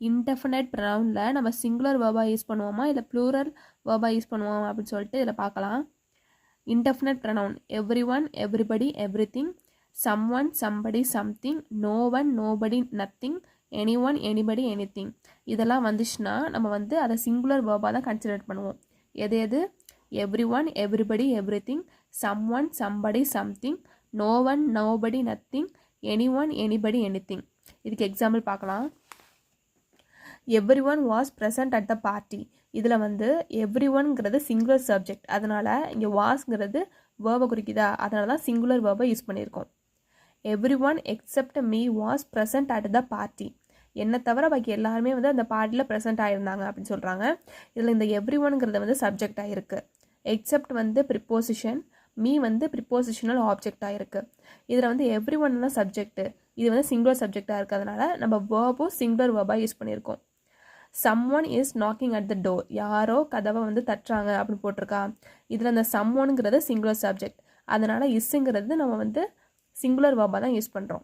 Indefinite ப்ரொனவுனில் நம்ம singular வேர்பாக use பண்ணுவோமா இல்லை ப்ளூரல் வேர்பாக யூஸ் பண்ணுவோமா அப்படின்னு சொல்லிட்டு இதில் பார்க்கலாம். Indefinite pronoun everyone, everybody, everything, someone, somebody, something, no one, nobody, nothing, anyone, anybody, anything. இதெல்லாம் வந்துச்சுன்னா நம்ம வந்து அதை சிங்குலர் வேர்பாக தான் கன்சிடர் பண்ணுவோம். எது எது? Everyone, everybody, everything, someone, somebody, something, no one, nobody, nothing, anyone, anybody, anything. இதுக்கு எக்ஸாம்பிள் பார்க்கலாம். Everyone was present at the party. இதில் வந்து எவ்ரி ஒன்ங்கிறது சிங்குலர் சப்ஜெக்ட், அதனால் இங்கே வாஸ்ங்கிறது வேர்பை குறிக்குதா, அதனால தான் சிங்குலர் வேர்பை யூஸ் பண்ணியிருக்கோம். Every one accept me was present at the party. என்னை தவிர பாக்கி எல்லாருமே வந்து அந்த பார்ட்டியில் ப்ரெசென்ட் ஆகிருந்தாங்க அப்படின்னு சொல்கிறாங்க. இதில் இந்த எவ்ரி ஒன்ங்கிறது வந்து சப்ஜெக்டாக இருக்குது. எக்ஸப்ட் வந்து ப்ரிப்போசிஷன், மீ வந்து ப்ரிப்போசிஷனல் ஆப்ஜெக்டாக இருக்குது. இதில் வந்து எவ்ரி ஒன் தான் சப்ஜெக்ட், இது வந்து சிங்குலர் சப்ஜெக்டாக இருக்கிறதுனால நம்ம வேர்பும் சிங்குலர் வேர்பாக யூஸ் பண்ணியிருக்கோம். someone is knocking at the door. யாரோ கதவை வந்து தட்டுறாங்க அப்படின்னு போட்டிருக்கா. இதில் அந்த someoneங்கிறது சிங்குலர் சப்ஜெக்ட், அதனால் இஸ்ங்கிறது நம்ம வந்து சிங்குலர் வேர்பாக தான் யூஸ் பண்ணுறோம்.